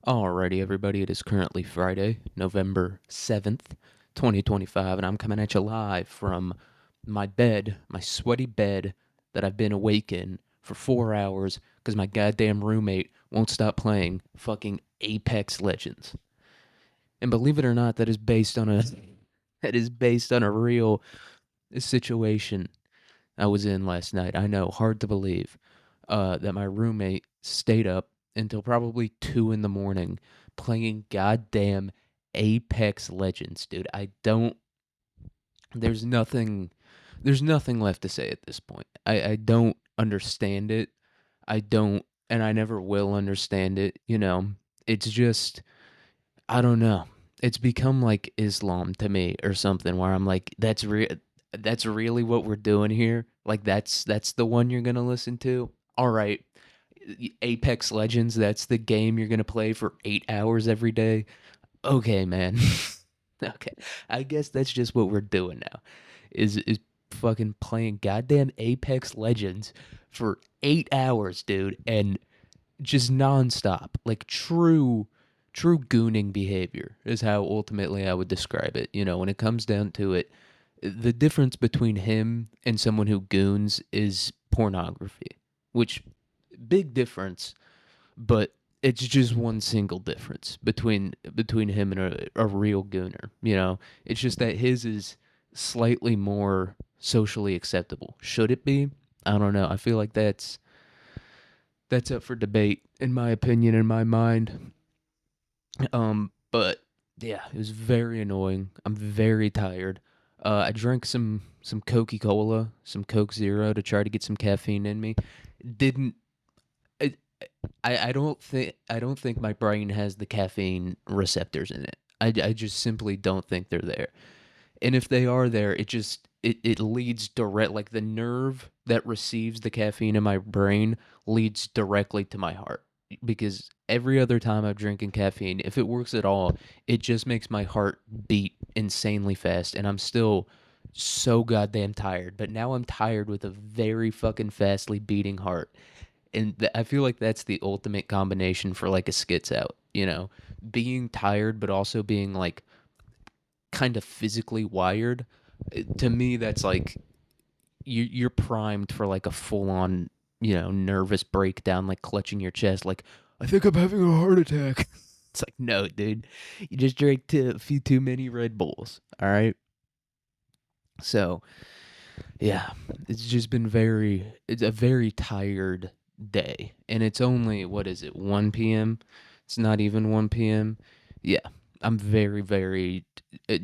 Alrighty, everybody, it is currently Friday, November 7th, 2025, and I'm coming at you live from my bed, my sweaty bed that I've been awake in for 4 hours because my goddamn roommate won't stop playing fucking Apex Legends. And believe it or not, that is based on a real situation I was in last night. I know, hard to believe, that my roommate stayed up until probably 2 in the morning playing goddamn Apex Legends, dude. I don't. There's nothing. There's nothing left to say at this point. I don't understand it. I don't, and I never will understand it. It's just I don't know. It's become like Islam to me or something where I'm like, that's really what we're doing here. Like that's the one you're gonna listen to. All right, Apex Legends. That's the game you're gonna play for 8 hours every day. Okay, man. Okay, I guess that's just what we're doing now. Is fucking playing goddamn Apex Legends for 8 hours, dude, and just nonstop, like true gooning behavior is how ultimately I would describe it. When it comes down to it, the difference between him and someone who goons is pornography, which big difference, but it's just one single difference between him and a real gooner. It's just that his is slightly more socially acceptable. Should it be? I don't know. I feel like that's up for debate, in my opinion, in my mind. But yeah, it was very annoying. I'm very tired. I drank some Coca Cola, some Coke Zero to try to get some caffeine in me. Didn't I, I don't think my brain has the caffeine receptors in it. I just simply don't think they're there. And if they are there, it leads direct, like the nerve that receives the caffeine in my brain leads directly to my heart. Because every other time I'm drinking caffeine, if it works at all, it just makes my heart beat insanely fast, and I'm still so goddamn tired. But now I'm tired with a very fucking fastly beating heart, and I feel like that's the ultimate combination for like a skits out. Being tired but also being like kind of physically wired. To me, that's like you're primed for like a full on nervous breakdown, like clutching your chest, like I think I'm having a heart attack. It's like, no, dude, you just drank a few too many Red Bulls. All right, so yeah, it's a very tired day, and it's only, what is it, 1 p.m. It's not even 1 p.m. Yeah, I'm very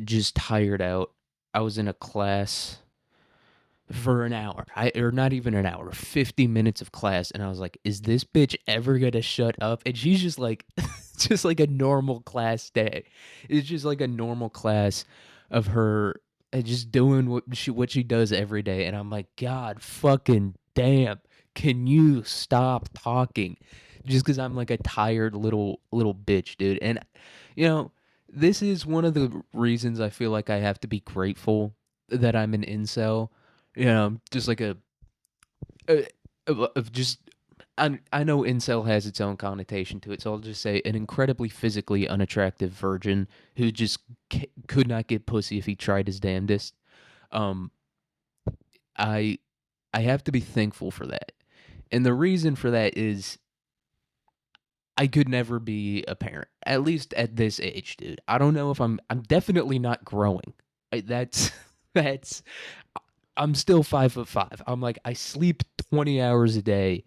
just tired out. I was in a class for an hour, or not even an hour, 50 minutes of class, and I was like, is this bitch ever gonna shut up? And she's just like, just like a normal class day. It's just like a normal class of her just doing what she does every day, and I'm like, God fucking damn, can you stop talking? Just because I'm like a tired little bitch, dude. And you know this is one of the reasons I feel like I have to be grateful that I'm an incel. Just like a of just I know incel has its own connotation to it, so I'll just say an incredibly physically unattractive virgin who just could not get pussy if he tried his damnedest. Um, I I have to be thankful for that, and the reason for that is I could never be a parent, at least at this age, dude. I don't know if I'm definitely not growing. That's that's I'm still 5'5". I'm like, I sleep 20 hours a day,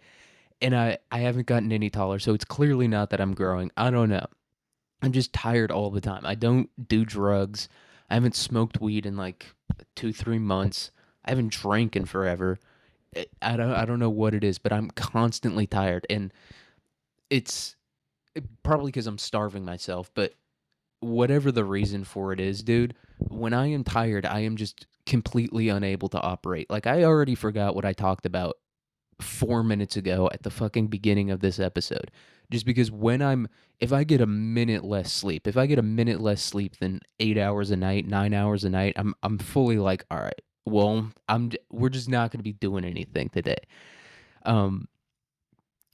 and I haven't gotten any taller, so it's clearly not that I'm growing. I don't know. I'm just tired all the time. I don't do drugs. I haven't smoked weed in like 2 3 months. I haven't drank in forever. I don't know what it is, but I'm constantly tired, and it's probably because I'm starving myself. But whatever the reason for it is, dude, when I am tired, I am just completely unable to operate. Like, I already forgot what I talked about 4 minutes ago at the fucking beginning of this episode. Just because if I get a minute less sleep, if I get a minute less sleep than 8 hours a night, 9 hours a night, I'm fully like, all right, well, we're just not going to be doing anything today. Um,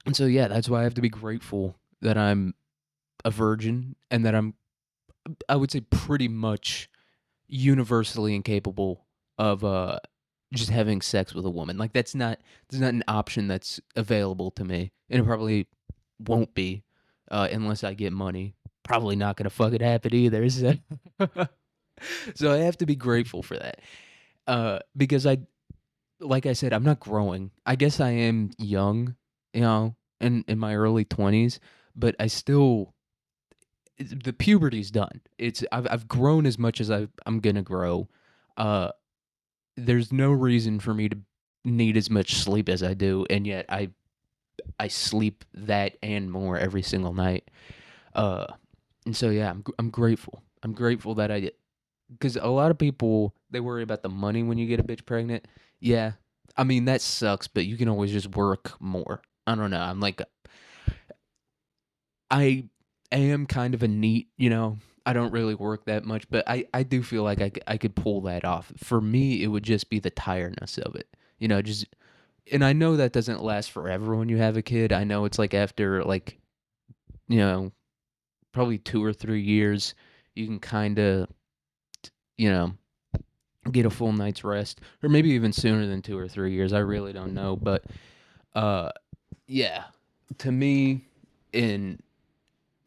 and so yeah, that's why I have to be grateful that I'm a virgin and that I would say pretty much universally incapable of just having sex with a woman. Like that's not an option that's available to me, and it probably won't be unless I get money. Probably not gonna fucking happen either. So, so I have to be grateful for that. Because like I said, I'm not growing. I guess I am young, in my early 20s, but I still the puberty's done. I've grown as much as I'm gonna grow. Uh, there's no reason for me to need as much sleep as I do, and yet I sleep that and more every single night. Uh, and so yeah, I'm grateful. I'm grateful that I because a lot of people they worry about the money when you get a bitch pregnant. Yeah, I mean that sucks, but you can always just work more. I don't know. I am kind of a neat, I don't really work that much, but I do feel like I could pull that off. For me, it would just be the tiredness of it. Just and I know that doesn't last forever when you have a kid. I know it's like after like, you know, probably 2 or 3 years, you can kind of, you know, get a full night's rest, or maybe even sooner than 2 or 3 years. I really don't know, but uh, yeah, to me, in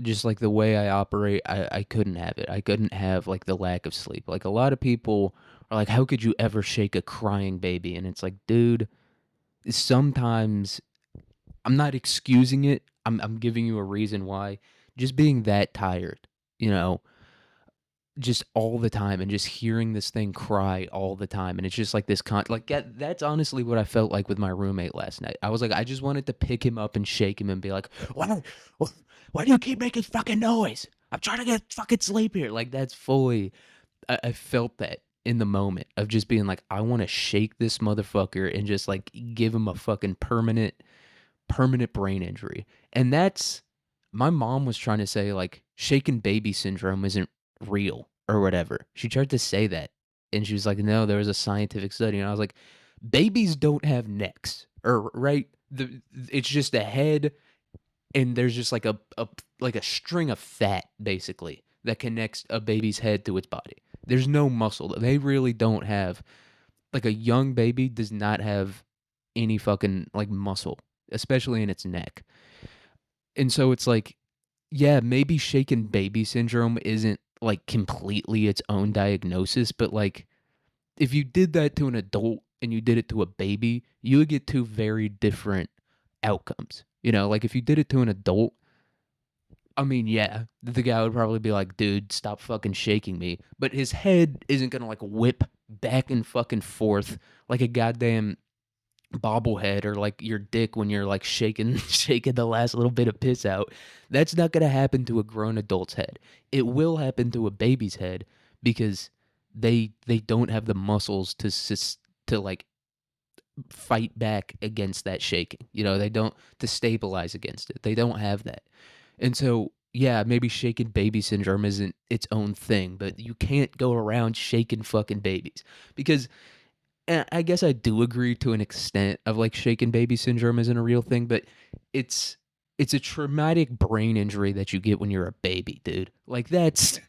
just like the way I operate, I couldn't have it. I couldn't have like the lack of sleep. Like a lot of people are like, how could you ever shake a crying baby? And it's like, dude, sometimes I'm not excusing it. I'm giving you a reason why. Just being that tired, you know, just all the time and just hearing this thing cry all the time. And it's just like this like that's honestly what I felt like with my roommate last night. I was like, I just wanted to pick him up and shake him and be like, why do you keep making fucking noise? I'm trying to get fucking sleep here. Like that's fully, I felt that in the moment of just being like, I want to shake this motherfucker and just like give him a fucking permanent brain injury. And that's my mom was trying to say like shaken baby syndrome isn't real or whatever. She tried to say that. And she was like, no, there was a scientific study. And I was like, babies don't have necks. Or right? It's just a head and there's just like a string of fat basically that connects a baby's head to its body. There's no muscle. They really don't have like a young baby does not have any fucking like muscle, especially in its neck. And so it's like, yeah, maybe shaken baby syndrome isn't like completely its own diagnosis, but like if you did that to an adult and you did it to a baby, you would get two very different outcomes. Like if you did it to an adult, I mean, yeah, the guy would probably be like, dude, stop fucking shaking me. But his head isn't gonna like whip back and fucking forth like a goddamn bobblehead or like your dick when you're like shaking shaking the last little bit of piss out. That's not gonna happen to a grown adult's head. It will happen to a baby's head because they don't have the muscles to like fight back against that shaking. They don't to stabilize against it. They don't have that. And so, yeah, maybe shaken baby syndrome isn't its own thing, but you can't go around shaking fucking babies because and I guess I do agree to an extent of like shaken baby syndrome isn't a real thing, but it's it's a traumatic brain injury that you get when you're a baby, dude. Like that's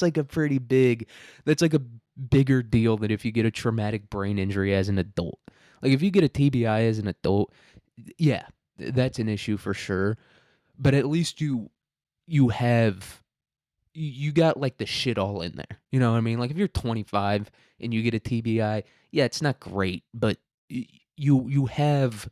like a pretty big that's like a bigger deal than if you get a traumatic brain injury as an adult. Like if you get a TBI as an adult, yeah, that's an issue for sure. But at least you have you got like the shit all in there. You know what I mean? Like if you're 25 and you get a TBI, yeah, it's not great, but you have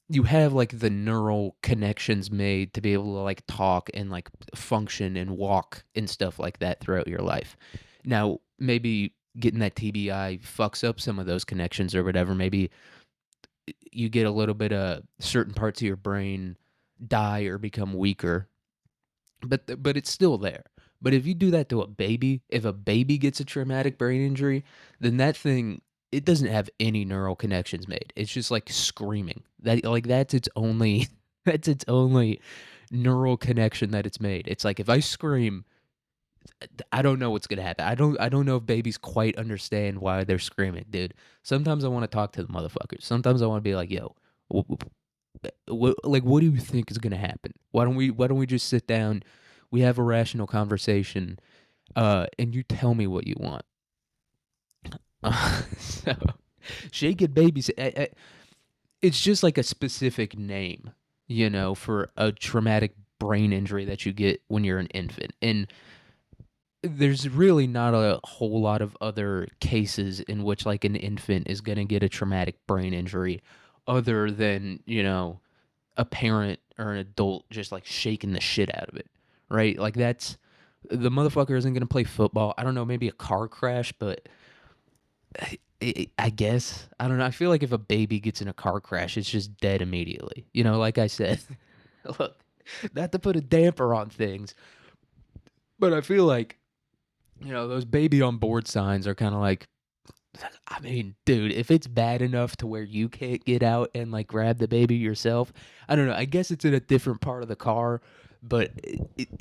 like the neural connections made to be able to like talk and like function and walk and stuff like that throughout your life. Now, maybe getting that TBI fucks up some of those connections or whatever. Maybe you get a little bit of certain parts of your brain die or become weaker, but it's still there. But if you do that to a baby, if a baby gets a traumatic brain injury, then that thing it doesn't have any neural connections made. It's just like screaming. That's its only that's its only neural connection that it's made. It's like if I scream, I don't know what's gonna happen. I don't know if babies quite understand why they're screaming, dude. Sometimes I want to talk to the motherfuckers. Sometimes I want to be like, yo, what do you think is gonna happen? Why don't we just sit down? We have a rational conversation, and you tell me what you want. So, shaken babies, it's just like a specific name, for a traumatic brain injury that you get when you're an infant. And there's really not a whole lot of other cases in which like an infant is going to get a traumatic brain injury other than, a parent or an adult just like shaking the shit out of it, right? Like that's the motherfucker isn't going to play football. I don't know, maybe a car crash, but I guess I don't know. I feel like if a baby gets in a car crash, it's just dead immediately. Like I said, look, not to put a damper on things, but I feel like those baby on board signs are kind of like, I mean, dude, if it's bad enough to where you can't get out and like grab the baby yourself, I don't know. I guess it's in a different part of the car, but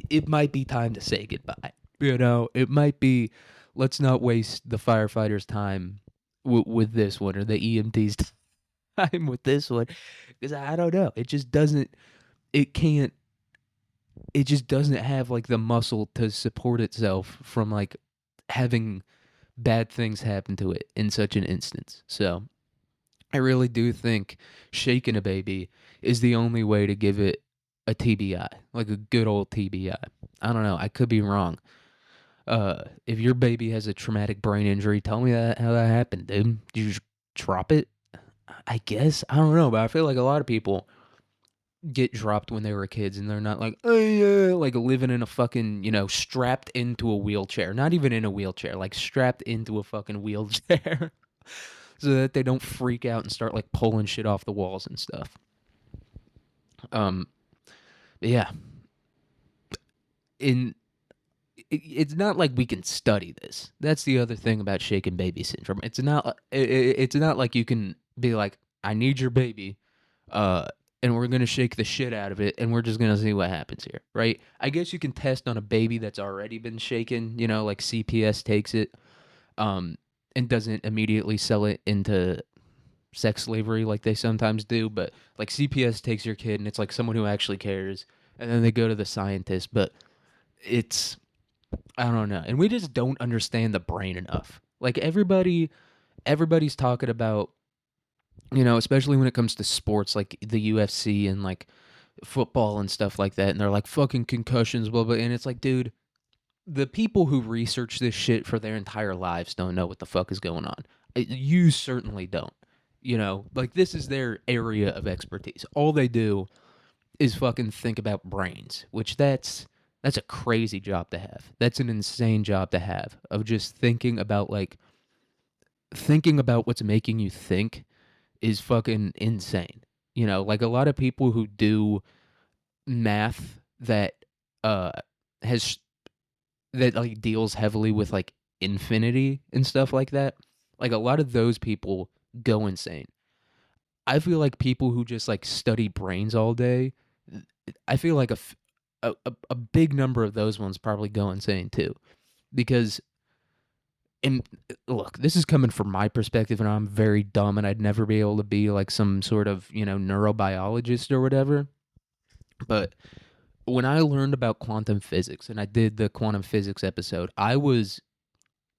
it might be time to say goodbye. It might be, let's not waste the firefighters' time with this one or the EMT's time with this one because I don't know. It can't, it just doesn't have like the muscle to support itself from like having bad things happen to it in such an instance. So I really do think shaking a baby is the only way to give it a TBI, like a good old TBI. I don't know. I could be wrong. If your baby has a traumatic brain injury, tell me how that happened, dude. Did you just drop it? I guess. I don't know, but I feel like a lot of people get dropped when they were kids and they're not like, oh yeah, like living in a fucking, strapped into a wheelchair. Not even in a wheelchair, like strapped into a fucking wheelchair so that they don't freak out and start like pulling shit off the walls and stuff. But yeah. It's not like we can study this. That's the other thing about shaken baby syndrome. It's not like you can be like, I need your baby, and we're gonna shake the shit out of it, and we're just gonna see what happens here, right? I guess you can test on a baby that's already been shaken, like CPS takes it, and doesn't immediately sell it into sex slavery like they sometimes do, but like CPS takes your kid and it's like someone who actually cares, and then they go to the scientist, but it's I don't know. And we just don't understand the brain enough. Like everybody's talking about, especially when it comes to sports like the UFC and like football and stuff like that, and they're like fucking concussions, blah blah. And it's like, dude, the people who research this shit for their entire lives don't know what the fuck is going on. You certainly don't. Like this is their area of expertise. All they do is fucking think about brains, which that's a crazy job to have. That's an insane job to have of just thinking about what's making you think is fucking insane. Like a lot of people who do math that uh has that like deals heavily with like infinity and stuff like that. Like a lot of those people go insane. I feel like people who just like study brains all day, I feel like a big number of those ones probably go insane too, because and look, this is coming from my perspective, and I'm very dumb, and I'd never be able to be like some sort of neurobiologist or whatever. But when I learned about quantum physics, and I did the quantum physics episode, I was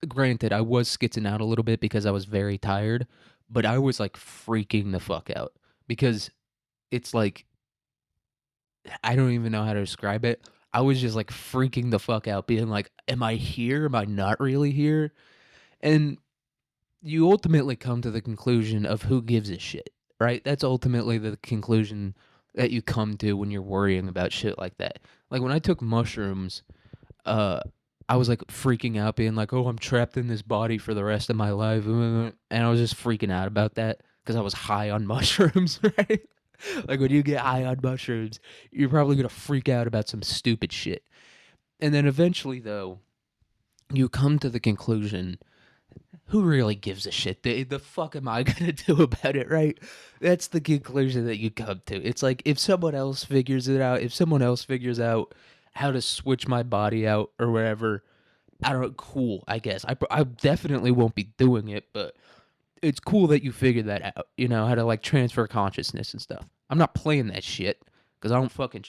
granted I was skitzing out a little bit because I was very tired, but I was like freaking the fuck out because it's like I don't even know how to describe it. I was just like freaking the fuck out, being like, am I here? Am I not really here? And you ultimately come to the conclusion of who gives a shit, right? That's ultimately the conclusion that you come to when you're worrying about shit like that. Like when I took mushrooms, uh, I was like freaking out, being like, oh, I'm trapped in this body for the rest of my life. And I was just freaking out about that because I was high on mushrooms, right? Like when you get high on mushrooms, you're probably going to freak out about some stupid shit. And then eventually, though, you come to the conclusion who really gives a shit? The fuck am I gonna do about it, right? That's the conclusion that you come to. It's like if someone else figures it out, if someone else figures out how to switch my body out or whatever, I don't know, cool, I guess. I definitely won't be doing it, but it's cool that you figured that out, how to like transfer consciousness and stuff. I'm not playing that shit because I don't fucking.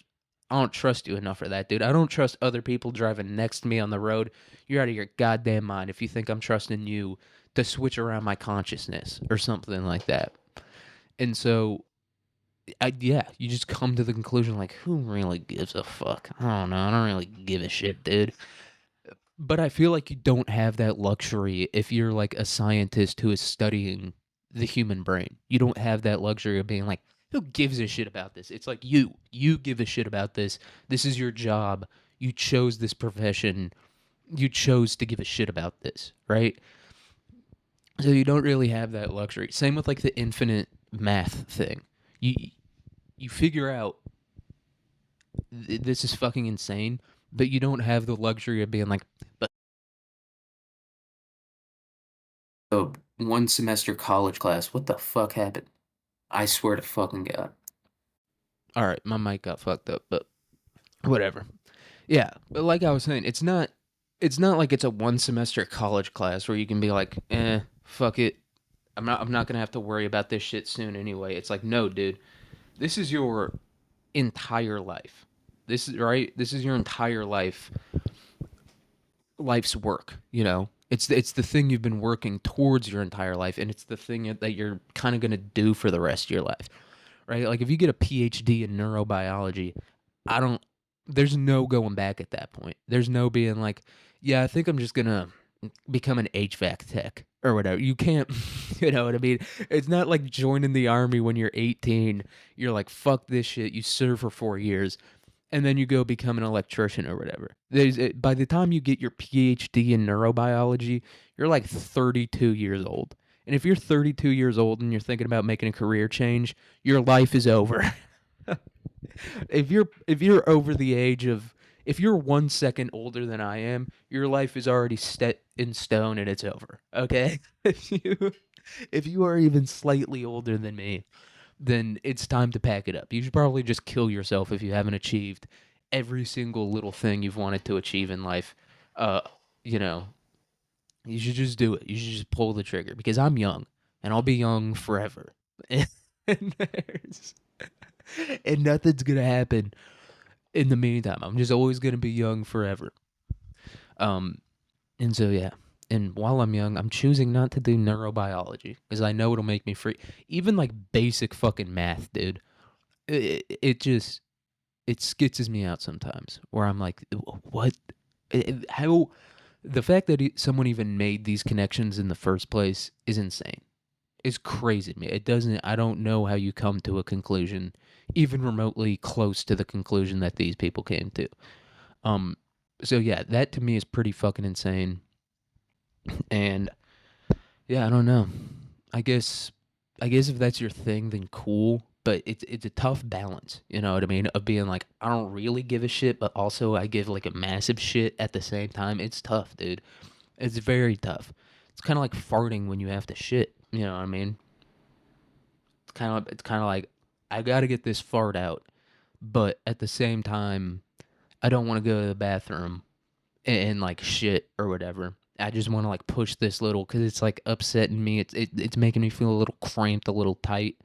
I don't trust you enough for that, dude. I don't trust other people driving next to me on the road. You're out of your goddamn mind if you think I'm trusting you to switch around my consciousness or something like that. And so, yeah, you just come to the conclusion like, who really gives a fuck? I don't know. I don't really give a shit, dude. But I feel like you don't have that luxury if you're like a scientist who is studying the human brain. You don't have that luxury of being like, who gives a shit about this? It's like you give a shit about this. This is your job. You chose this profession. You chose to give a shit about this, right? So you don't really have that luxury. Same with like the infinite math thing. You you figure out this is fucking insane, but you don't have the luxury of being like, but a one semester college class. What the fuck happened? I swear to fucking God. All right, my mic got fucked up, but whatever. Yeah, but like I was saying, it's not like it's a one semester college class where you can be like, fuck it. I'm not gonna have to worry about this shit soon anyway. It's like, no, dude, this is your entire life. This is right. This is your entire life's work. It's the thing you've been working towards your entire life, and it's the thing that you're kind of gonna do for the rest of your life, right? Like if you get a PhD in neurobiology, I don't. There's no going back at that point. There's no being like, yeah, I think I'm just gonna become an HVAC tech or whatever. You can't, you know what I mean? It's not like joining the army when you're 18. You're like, fuck this shit. You serve for 4 years, and then you go become an electrician or whatever. By the time you get your PhD in neurobiology, you're like 32 years old. And if you're 32 years old and you're thinking about making a career change, your life is over. If you're over the age of if you're 1 second older than I am, your life is already set in stone and it's over. Okay? If you are even slightly older than me, then it's time to pack it up. You should probably just kill yourself if you haven't achieved every single little thing you've wanted to achieve in life. Uh, you know, you should just do it. You should just pull the trigger because I'm young and I'll be young forever. And there's and nothing's gonna happen in the meantime. I'm just always gonna be young forever. Um, and so yeah. And while I'm young, I'm choosing not to do neurobiology because I know it'll make me free. Even like basic fucking math, dude. It just it skitzes me out sometimes. Where I'm like, what? How? The fact that someone even made these connections in the first place is insane. It's crazy to me. It doesn't. I don't know how you come to a conclusion, even remotely close to the conclusion that these people came to. Um. So yeah, that to me is pretty fucking insane. And yeah, I don't know. I guess I guess if that's your thing, then cool. But it's a tough balance, you know what I mean? Of being like, I don't really give a shit, but also I give like a massive shit at the same time. It's tough, dude. It's very tough. It's kind of like farting when you have to shit. You know what I mean? It's kind of like I got to get this fart out, but at the same time, I don't want to go to the bathroom and like shit or whatever. I just want to like push this little because it's like upsetting me. It's making me feel a little cramped, a little tight.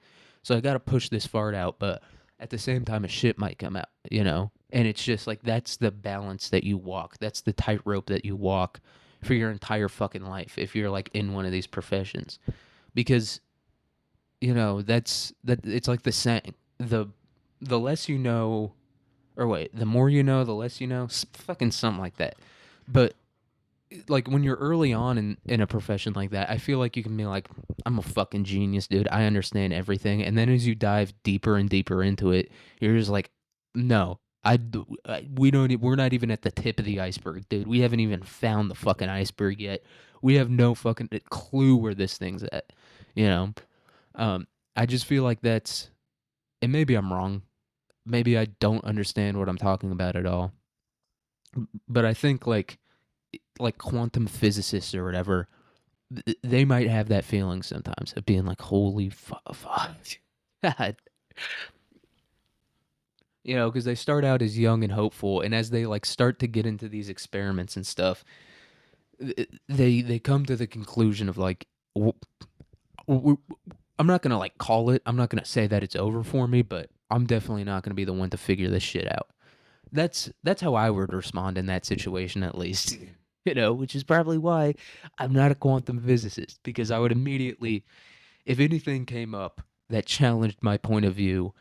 So I got to push this fart out, but at the same time, a shit might come out, you know. And it's just like that's the balance that you walk. That's the tightrope that you walk for your entire fucking life if you're like in one of these professions, because that it's like the saying the less you know, or wait, the more you know, the less you know, fucking something like that. But like when you're early on in a profession like that, I feel like you can be like, I'm a fucking genius, dude. I understand everything. And then as you dive deeper and deeper into it, you're just like, no, we don't, we're not even at the tip of the iceberg, dude. We haven't even found the fucking iceberg yet. We have no fucking clue where this thing's at, you know? Um, I just feel like and maybe I'm wrong. Maybe I don't understand what I'm talking about at all. But I think like quantum physicists or whatever, they might have that feeling sometimes of being like, holy fuck. God. Because they start out as young and hopeful, and as they like start to get into these experiments and stuff, they come to the conclusion of like, I'm not gonna like call it. I'm not gonna say that it's over for me, but I'm definitely not gonna be the one to figure this shit out. That's how I would respond in that situation, at least. Which is probably why I'm not a quantum physicist, because I would immediately, if anything came up that challenged my point of view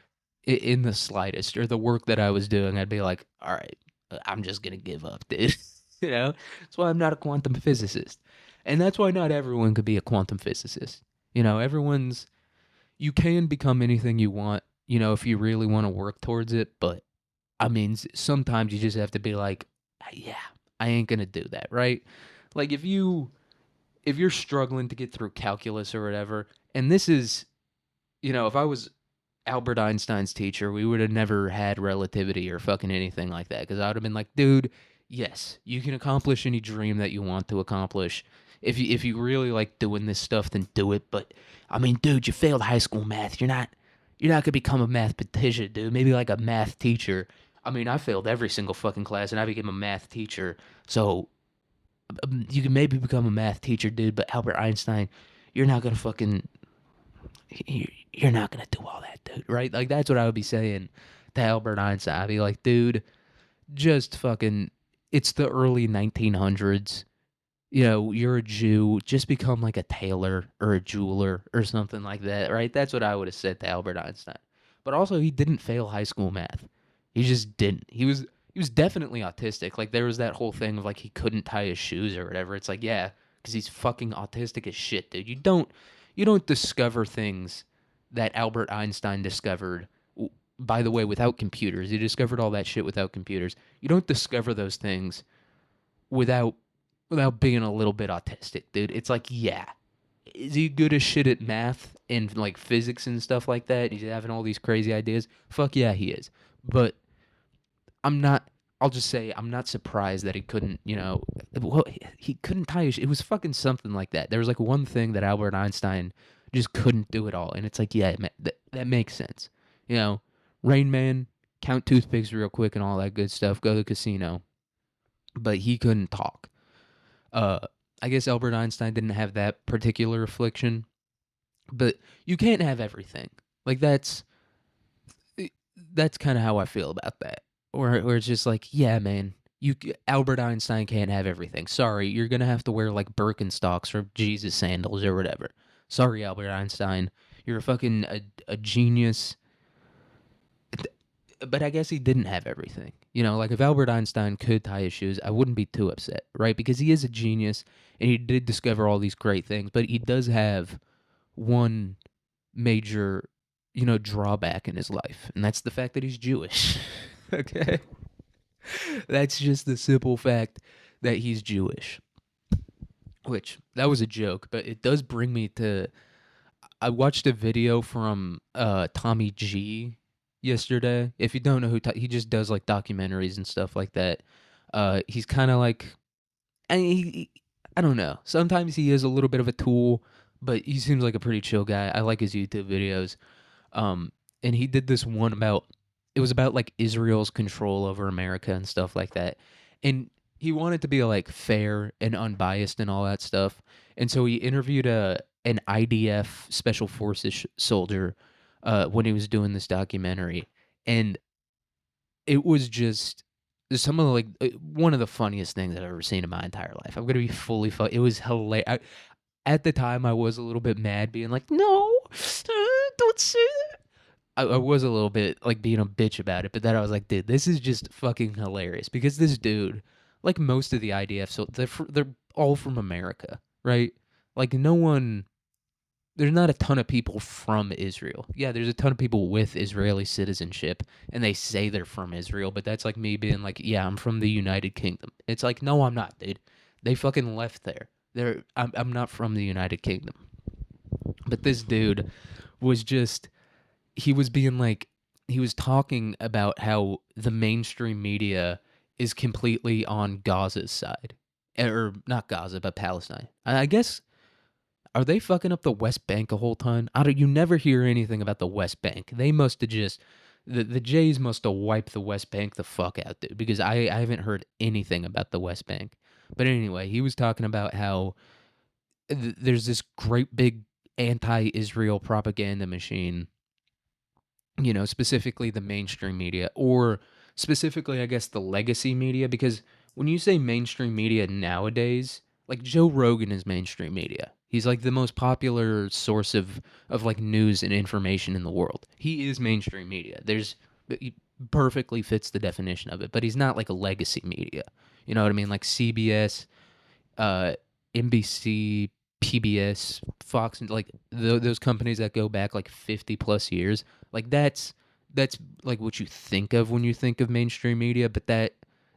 in the slightest, or the work that I was doing, I'd be like, all right, I'm just gonna give up, dude. That's why I'm not a quantum physicist, and that's why not everyone could be a quantum physicist. Everyone's you can become anything you want, if you really want to work towards it, but I mean, sometimes you just have to be like, yeah, I ain't gonna do that, right? Like if you're struggling to get through calculus or whatever, and this is, if I was Albert Einstein's teacher, we would have never had relativity or fucking anything like that, because I would have been like, dude, yes, you can accomplish any dream that you want to accomplish. If you really like doing this stuff, then do it. But I mean, dude, you failed high school math. You're not gonna become a mathematician, dude. Maybe like a math teacher. I mean, I failed every single fucking class, and I became a math teacher. So you can maybe become a math teacher, dude. But Albert Einstein, you're not gonna fucking you're not gonna do all that, dude. Right? Like that's what I would be saying to Albert Einstein. I'd be like, dude, just fucking. It's the early 1900s. You're a Jew. Just become like a tailor or a jeweler or something like that, right? That's what I would have said to Albert Einstein. But also, he didn't fail high school math. He just didn't. He was definitely autistic. Like there was that whole thing of like he couldn't tie his shoes or whatever. It's like, yeah, because he's fucking autistic as shit, dude. You don't discover things that Albert Einstein discovered. By the way, without computers, he discovered all that shit without computers. You don't discover those things without without being a little bit autistic, dude. It's like, yeah, is he good as shit at math and like physics and stuff like that? He's having all these crazy ideas. Fuck yeah, he is. But I'm not. I'll just say I'm not surprised that he couldn't. Well, he couldn't tie his. It was fucking something like that. There was like one thing that Albert Einstein just couldn't do at all, and it's like, yeah, that makes sense. You know, Rain Man, count toothpicks real quick and all that good stuff. Go to the casino, but he couldn't talk. Uh, I guess Albert Einstein didn't have that particular affliction, but you can't have everything. Like that's kind of how I feel about that. Or it's just like, yeah, man, Albert Einstein can't have everything. Sorry, you're gonna have to wear like Birkenstocks or Jesus sandals or whatever. Sorry, Albert Einstein, you're a genius. But I guess he didn't have everything. Like if Albert Einstein could tie his shoes, I wouldn't be too upset, right? Because he is a genius and he did discover all these great things, but he does have one major, drawback in his life, and that's the fact that he's Jewish. Okay? That's just the simple fact that he's Jewish. Which that was a joke, but it does bring me to I watched a video from Tommy G yesterday. If you don't know he just does like documentaries and stuff like that. He's kind of like I don't know. Sometimes he is a little bit of a tool, but he seems like a pretty chill guy. I like his YouTube videos. And he did this one about it was about like Israel's control over America and stuff like that. And he wanted to be like fair and unbiased and all that stuff. And so he interviewed an IDF special forces soldier when he was doing this documentary, and it was just some of the, like one of the funniest things I've ever seen in my entire life. I'm gonna be fully It was hilarious. At the time, I was a little bit mad, being like, "No, don't say that." I was a little bit like being a bitch about it, but then I was like, "Dude, this is just fucking hilarious." Because this dude, like most of the IDF, so they're all from America, right? Like no one there's not a ton of people from Israel. Yeah, there's a ton of people with Israeli citizenship, and they say they're from Israel, but that's like me being like, yeah, I'm from the United Kingdom. It's like, no, I'm not, dude. They fucking left there. I'm not from the United Kingdom. But this dude was just, he was being like, he was talking about how the mainstream media is completely on Gaza's side. Or not Gaza, but Palestine. I guess are they fucking up the West Bank a whole ton? I don't. You never hear anything about the West Bank. They must have just the Jays must have wiped the West Bank the fuck out, dude. Because I haven't heard anything about the West Bank. But anyway, he was talking about how there's this great big anti-Israel propaganda machine. Specifically the mainstream media or specifically, I guess, the legacy media, because when you say mainstream media nowadays, like Joe Rogan is mainstream media. He's like the most popular source of like news and information in the world. He is mainstream media. He perfectly fits the definition of it, but he's not like a legacy media. You know what I mean? Like CBS, uh, NBC, PBS, Fox, and like those companies that go back like 50 plus years. Like that's like what you think of when you think of mainstream media, but that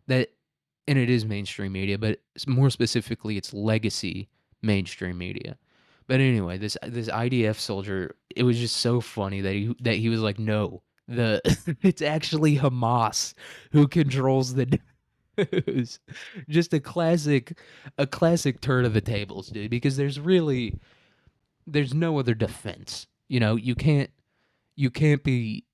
and it is mainstream media, but more specifically, it's legacy mainstream media. But anyway, this IDF soldier, it was just so funny that he was like, no, the it's actually Hamas who controls the news. Just a classic turn of the tables, dude. Because there's no other defense. You know, you can't be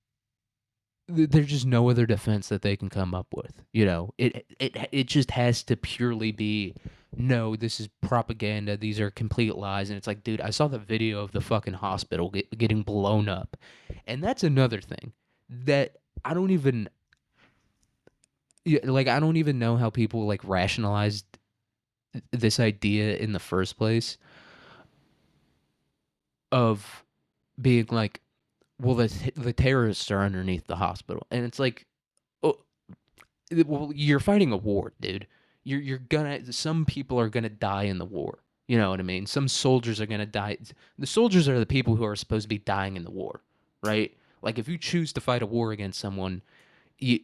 there's just no other defense that they can come up with. You know, it just has to purely be, no, this is propaganda. These are complete lies. And it's like, dude, I saw the video of the fucking hospital getting blown up, and that's another thing that I don't even yeah, like I don't even know how people like rationalized this idea in the first place of being like, well, the terrorists are underneath the hospital, and it's like, oh, well, you're fighting a war, dude. You're gonna some people are gonna die in the war. You know what I mean? Some soldiers are gonna die. The soldiers are the people who are supposed to be dying in the war, right? Like if you choose to fight a war against someone, you,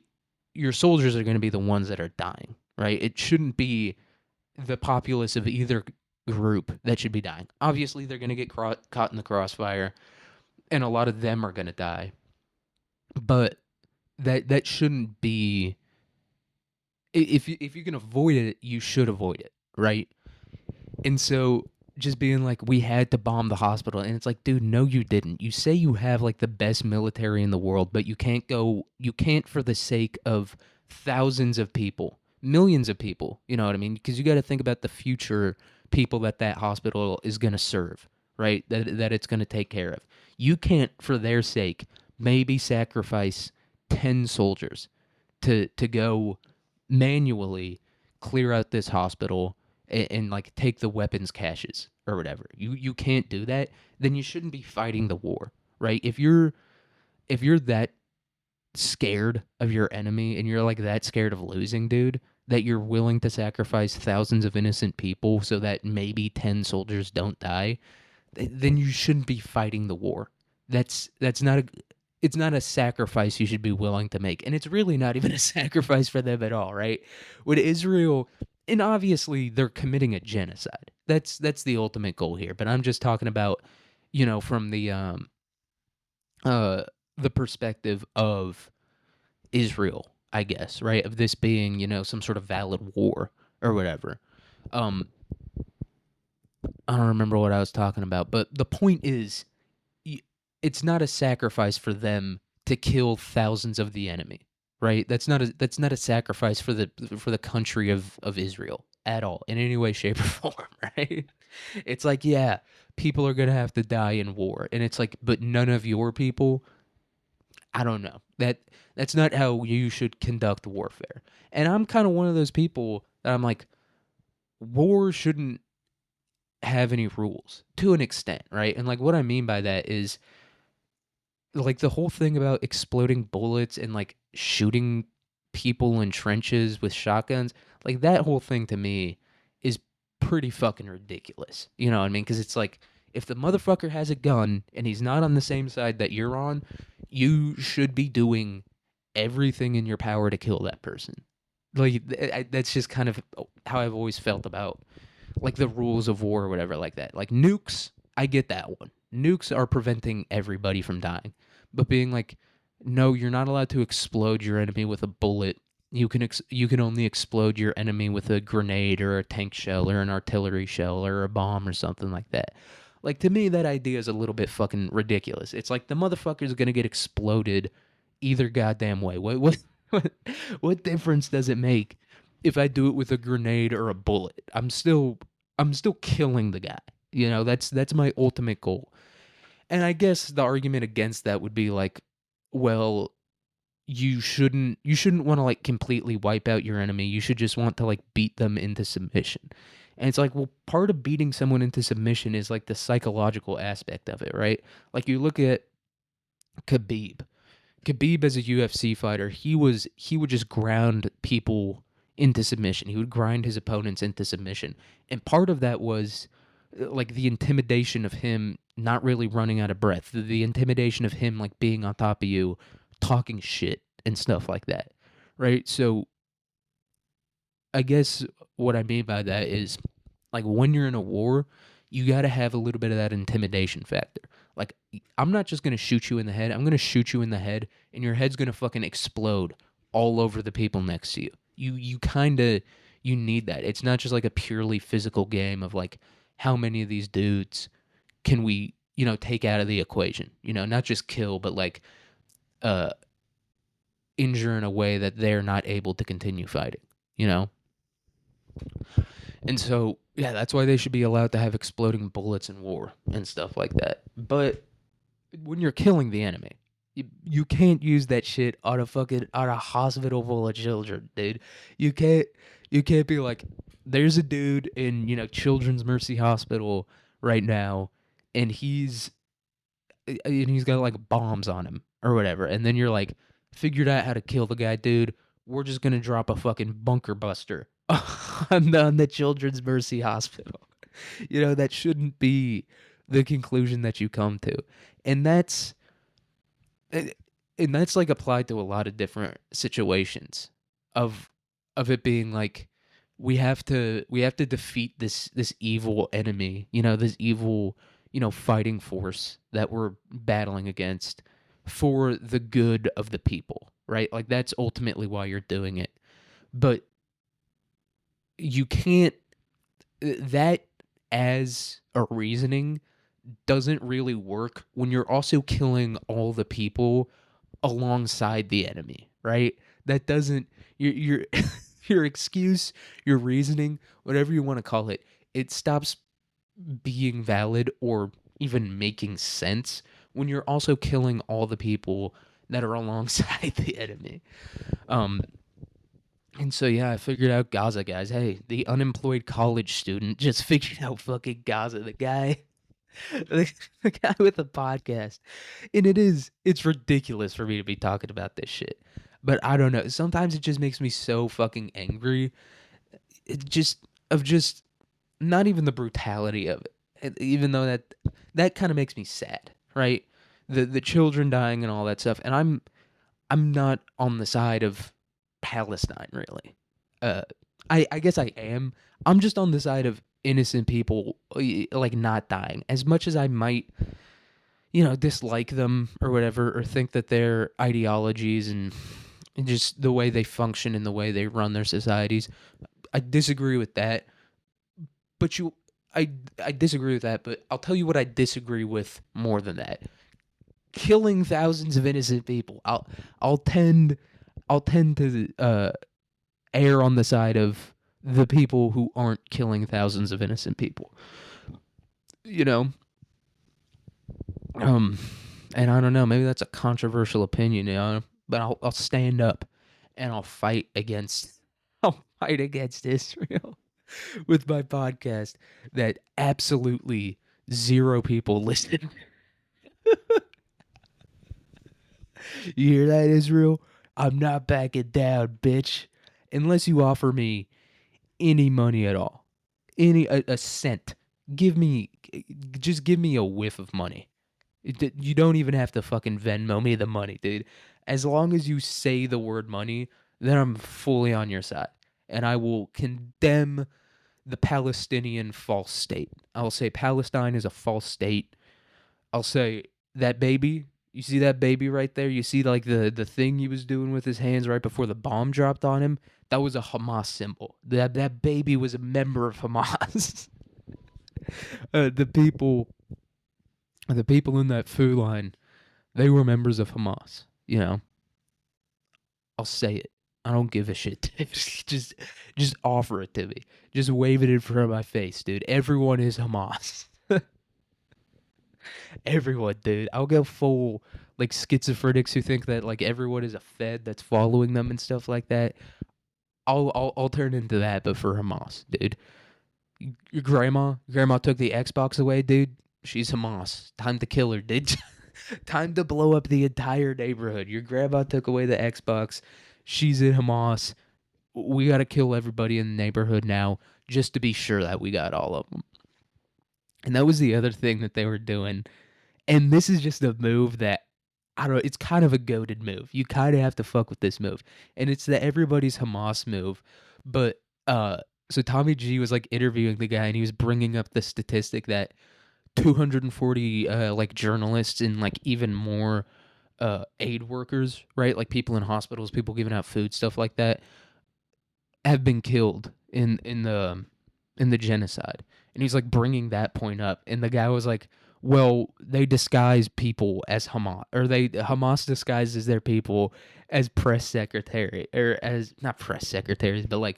your soldiers are gonna be the ones that are dying, right? It shouldn't be the populace of either group that should be dying. Obviously, they're gonna get caught in the crossfire, and a lot of them are gonna die. But that shouldn't be if you can avoid it, you should avoid it, right? And so just being like, we had to bomb the hospital, and it's like, dude, no, you didn't. You say you have like the best military in the world, but you can't for the sake of thousands of people, millions of people. You know what I mean? Because you got to think about the future people that hospital is going to serve, right? That it's going to take care of. You can't, for their sake, maybe sacrifice 10 soldiers to go manually clear out this hospital and like take the weapons caches or whatever. You can't do that. Then you shouldn't be fighting the war, right? If you're that scared of your enemy and you're like that scared of losing, dude, that you're willing to sacrifice thousands of innocent people so that maybe 10 soldiers don't die, then you shouldn't be fighting the war. That's not a it's not a sacrifice you should be willing to make. And it's really not even a sacrifice for them at all, right? When Israel and obviously they're committing a genocide. That's the ultimate goal here. But I'm just talking about, you know, from uh the perspective of Israel, I guess, right? Of this being, you know, some sort of valid war or whatever. Um I don't remember what I was talking about, but the point is it's not a sacrifice for them to kill thousands of the enemy, right? That's not a sacrifice for the country of Israel at all in any way, shape, or form, right? It's like, yeah, people are gonna have to die in war, and it's like, but none of your people. I don't know that's not how you should conduct warfare. And I'm kind of one of those people that I'm like, war shouldn't have any rules to an extent, right? And like what I mean by that is like the whole thing about exploding bullets and like shooting people in trenches with shotguns, like that whole thing to me is pretty fucking ridiculous. You know what I mean? Because it's like if the motherfucker has a gun and he's not on the same side that you're on, you should be doing everything in your power to kill that person. Like that's just kind of how I've always felt about like the rules of war or whatever like that. Like nukes, I get that one. Nukes are preventing everybody from dying. But being like, no, you're not allowed to explode your enemy with a bullet. You can only explode your enemy with a grenade or a tank shell or an artillery shell or a bomb or something like that. Like to me that idea is a little bit fucking ridiculous. It's like the motherfucker's going to get exploded either goddamn way. What what difference does it make if I do it with a grenade or a bullet? I'm still killing the guy. You know, that's my ultimate goal. And I guess the argument against that would be like, well, you shouldn't want to like completely wipe out your enemy. You should just want to like beat them into submission. And it's like, well, part of beating someone into submission is like the psychological aspect of it, right? Like you look at Khabib. Khabib as a UFC fighter, he would just ground people into submission. He would grind his opponents into submission. And part of that was like the intimidation of him not really running out of breath, the intimidation of him like being on top of you, talking shit and stuff like that. Right? So I guess what I mean by that is like when you're in a war, you got to have a little bit of that intimidation factor. Like I'm not just going to shoot you in the head. I'm going to shoot you in the head and your head's going to fucking explode all over the people next to you. You kind of you need that. It's not just like a purely physical game of like how many of these dudes can we, take out of the equation. Not just kill but like uh injure in a way that they're not able to continue fighting, you know? And so, yeah, that's why they should be allowed to have exploding bullets in war and stuff like that. But when you're killing the enemy, you can't use that shit on a hospital full of children, dude. You can't you can't be like, there's a dude in Children's Mercy Hospital right now, and he's got like bombs on him or whatever, and then you're like, figured out how to kill the guy, dude. We're just gonna drop a fucking bunker buster on the Children's Mercy Hospital. That shouldn't be the conclusion that you come to, and and that's like applied to a lot of different situations of it being like we have to defeat this evil enemy, this evil, fighting force that we're battling against for the good of the people, right? Like that's ultimately why you're doing it. But you can't that as a reasoning doesn't really work when you're also killing all the people alongside the enemy, right? That doesn't your your excuse, your reasoning, whatever you want to call it, it stops being valid or even making sense when you're also killing all the people that are alongside the enemy. Um and so yeah, I figured out Gaza, guys. Hey, the unemployed college student just figured out fucking Gaza, the guy the guy with the podcast. And it's ridiculous for me to be talking about this shit. But I don't know. Sometimes it just makes me so fucking angry. It just not even the brutality of it. Even though that kind of makes me sad, right? The children dying and all that stuff. And I'm not on the side of Palestine really. Uh I guess I am. I'm just on the side of innocent people like not dying. As much as I might, dislike them or whatever, or think that their ideologies and just the way they function and the way they run their societies, I disagree with that. But I disagree with that, but I'll tell you what I disagree with more than that. Killing thousands of innocent people. I'll tend I'll tend to err on the side of the people who aren't killing thousands of innocent people. You know, um, and I don't know, maybe that's a controversial opinion, but I'll stand up and I'll fight against Israel with my podcast that absolutely zero people listen. You hear that, Israel? I'm not backing down, bitch. Unless you offer me any money at all, a cent. Give me, just give me a whiff of money. You don't even have to fucking Venmo me the money, dude. As long as you say the word money, then I'm fully on your side. And I will condemn the Palestinian false state. I'll say Palestine is a false state. I'll say that baby, you see that baby right there? You see like the thing he was doing with his hands right before the bomb dropped on him? That was a Hamas symbol. That baby was a member of Hamas. The people in that food line, they were members of Hamas. I'll say it. I don't give a shit. just offer it to me. Just wave it in front of my face, dude. Everyone is Hamas. Everyone, dude. I'll go full like schizophrenics who think that like everyone is a Fed that's following them and stuff like that. I'll turn into that, but for Hamas, dude. Your grandma took the Xbox away, dude. She's Hamas. Time to kill her, dude. Time to blow up the entire neighborhood. Your grandma took away the Xbox. She's in Hamas. We got to kill everybody in the neighborhood now just to be sure that we got all of them. And that was the other thing that they were doing. And this is just a move that I don't know, it's kind of a goaded move. You kind of have to fuck with this move. And it's the everybody's Hamas move. But so Tommy G was like interviewing the guy and he was bringing up the statistic that 240 like journalists and like even more aid workers, right? Like people in hospitals, people giving out food, stuff like that, have been killed in the genocide. And he's like bringing that point up, and the guy was like, "Well, they disguise people as Hamas, or they Hamas disguises their people as press secretary, or as not press secretaries, but like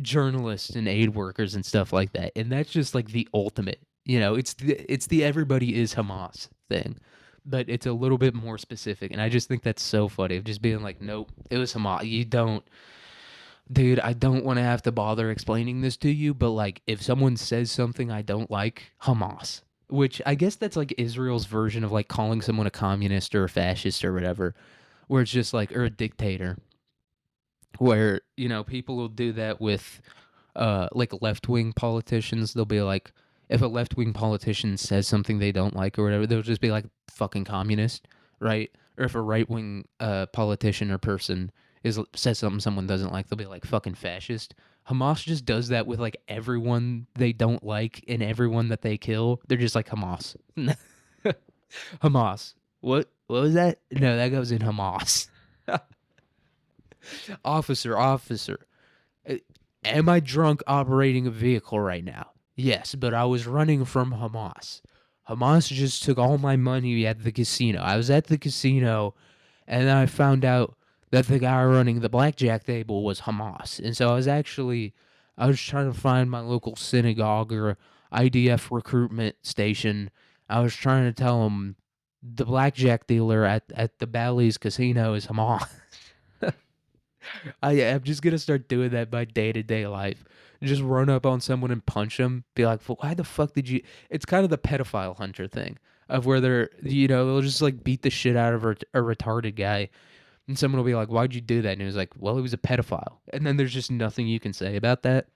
journalists and aid workers and stuff like that." And that's just like the ultimate, it's the everybody is Hamas thing, but it's a little bit more specific. And I just think that's so funny of just being like, "Nope, it was Hamas." You don't. Dude, I don't want to have to bother explaining this to you, but like if someone says something I don't like, Hamas. Which I guess that's like Israel's version of like calling someone a communist or a fascist or whatever, where it's just like, or a dictator, where, people will do that with like left-wing politicians. They'll be like, if a left-wing politician says something they don't like or whatever, they'll just be like fucking communist, right? Or if a right-wing politician or person says something someone doesn't like, they'll be like fucking fascist. Hamas just does that with like everyone they don't like and everyone that they kill. They're just like Hamas. Hamas. What was that? No, that goes in Hamas. Officer. uh, Am I drunk operating a vehicle right now? Yes, but I was running from Hamas. Hamas just took all my money at the casino. I was at the casino and then I found out that the guy running the blackjack table was Hamas. And so I was trying to find my local synagogue or IDF recruitment station. I was trying to tell him the blackjack dealer at the Bally's casino is Hamas. I'm just gonna start doing that by day to day life. Just run up on someone and punch them. Be like, well, why the fuck did you? It's kind of the pedophile hunter thing of where they'll just like beat the shit out of a retarded guy, and someone will be like, why'd you do that? And he was like, well, he was a pedophile. And then there's just nothing you can say about that.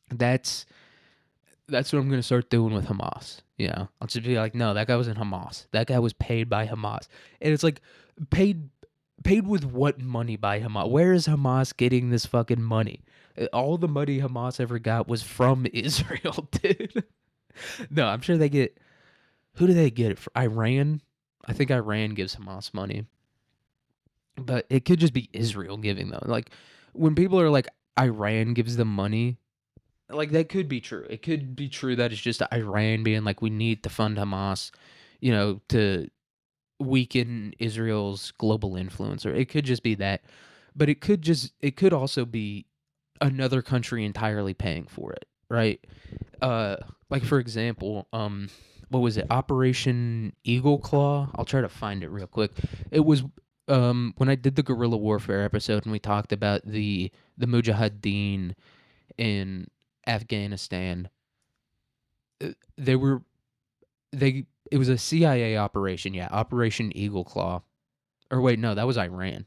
That's that's what I'm gonna start doing with Hamas. I'll just be like, no, that guy wasn't Hamas. That guy was paid by Hamas, and it's like paid paid with what money by Hamas? Where is Hamas getting this fucking money? All the money Hamas ever got was from Israel, dude. No, I'm sure they get. Who do they get it from? Iran. I think Iran gives Hamas money, but it could just be Israel giving them. Like when people are like Iran gives them money, like that could be true. It could be true that it's just Iran being like, we need to fund Hamas, to weaken Israel's global influence, or it could just be that. But it could also be another country entirely paying for it, right? Like for example, what was it? Operation Eagle Claw. I'll try to find it real quick. It was when I did the guerrilla warfare episode and we talked about the Mujahideen in Afghanistan. They were they it was a CIA operation, yeah, Operation Eagle Claw. Or wait, no, that was Iran.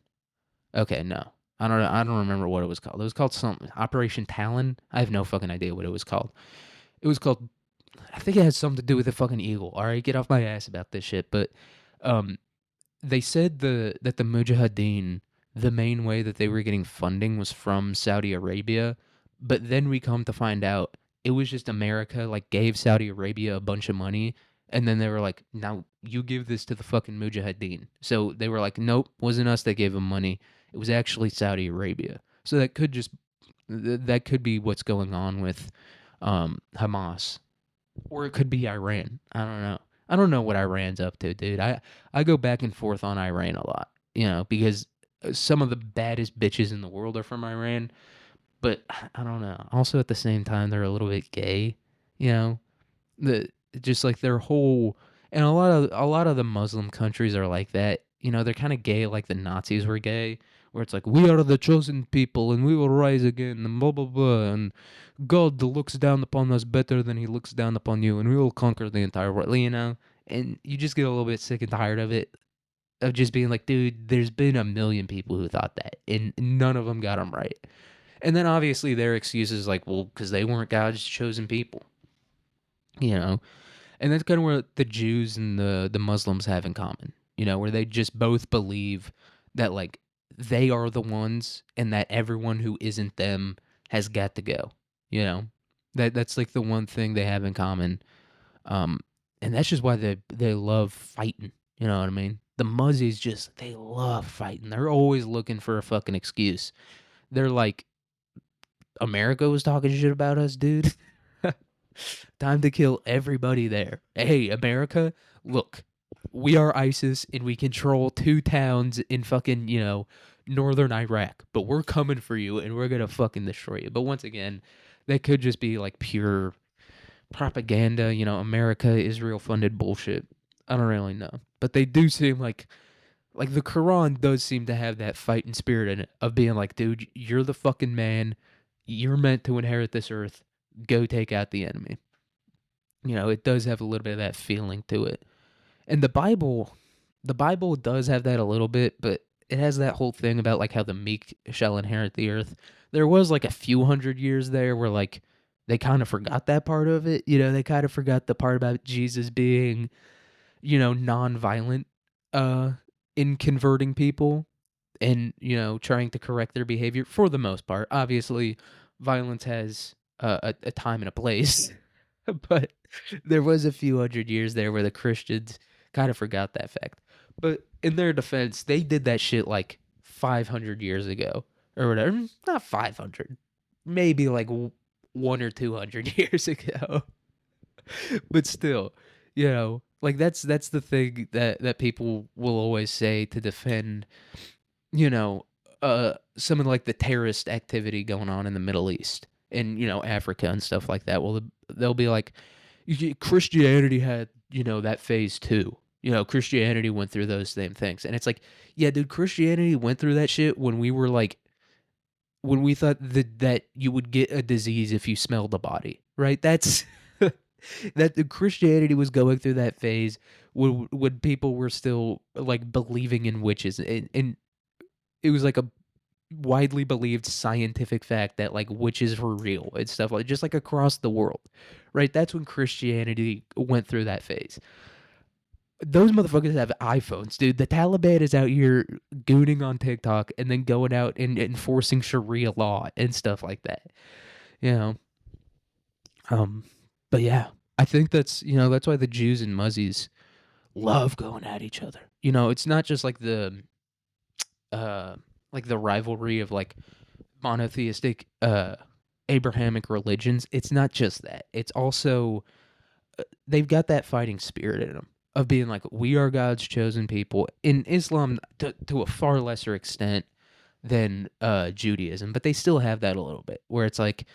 Okay, no. I don't remember what it was called. It was called something. Operation Talon? I have no fucking idea what it was called. It was called I think it has something to do with the fucking eagle. All right, get off my ass about this shit, but um they said that the Mujahideen, the main way that they were getting funding was from Saudi Arabia, but then we come to find out it was just America like gave Saudi Arabia a bunch of money, and then they were like, "Now you give this to the fucking Mujahideen." So they were like, "Nope, wasn't us that gave them money. It was actually Saudi Arabia." So that could be what's going on with Hamas, or it could be Iran. I don't know. I don't know what Iran's up to, dude. I go back and forth on Iran a lot, because some of the baddest bitches in the world are from Iran, but I don't know. Also, at the same time, they're a little bit gay, you know. The just like their whole And a lot of the Muslim countries are like that. You know, they're kind of gay, like the Nazis were gay, where it's like we are the chosen people and we will rise again and blah blah blah, and God looks down upon us better than He looks down upon you, and we will conquer the entire world. You know, and you just get a little bit sick and tired of it, of just being like, dude, there's been a million people who thought that, and none of them got them right. And then obviously their excuse is like, well, because they weren't God's chosen people, you know. And that's kind of what the Jews and the Muslims have in common, you know, where they just both believe that like they are the ones and that everyone who isn't them has got to go, you know. That's like the one thing they have in common. Um and that's just why they love fighting, you know what I mean? The Muzzies just they love fighting. They're always looking for a fucking excuse. They're like America was talking shit about us, dude. Time to kill everybody there. Hey, America, look, we are ISIS and we control 2 towns in fucking, you know, northern Iraq, but we're coming for you and we're gonna fucking destroy you. But once again, that could just be like pure propaganda, you know, America, Israel funded bullshit. I don't really know. But they do seem like the Quran does seem to have that fighting spirit in it of being like, dude, you're the fucking man. You're meant to inherit this earth. Go take out the enemy. You know, it does have a little bit of that feeling to it. And the Bible does have that a little bit, but it has that whole thing about like how the meek shall inherit the earth. There was like a few hundred years there where like they kind of forgot that part of it. You know, they kind of forgot the part about Jesus being, you know, non-violent uh in converting people and, you know, trying to correct their behavior for the most part. Obviously, violence has a time and a place. But there was a few hundred years there where the Christians kind of forgot that fact. But in their defense, they did that shit like 500 years ago or whatever. Not 500, maybe like 1 or 200 years ago. But still, you know, like that's the thing that people will always say to defend, you know, some of like the terrorist activity going on in the Middle East and, you know, Africa and stuff like that. Well, they'll be like, Christianity had, you know, that phase too. You know, Christianity went through those same things. And it's like, yeah, dude, Christianity went through that shit when we were like, when we thought that you would get a disease if you smelled a body, right? That's that the Christianity was going through that phase when people were still like believing in witches, and it was like a widely believed scientific fact that like witches were real and stuff like just like across the world, right? That's when Christianity went through that phase. Those motherfuckers have iPhones, dude. The Taliban is out here gooning on TikTok and then going out and enforcing Sharia law and stuff like that. You know, um, but yeah, I think that's, you know, that's why the Jews and Muzzies love going at each other. You know, it's not just uh like the rivalry of like monotheistic Abrahamic religions. It's not just that. It's also they've got that fighting spirit in them of being like we are God's chosen people. In Islam, to a far lesser extent than Judaism, but they still have that a little bit where it's like,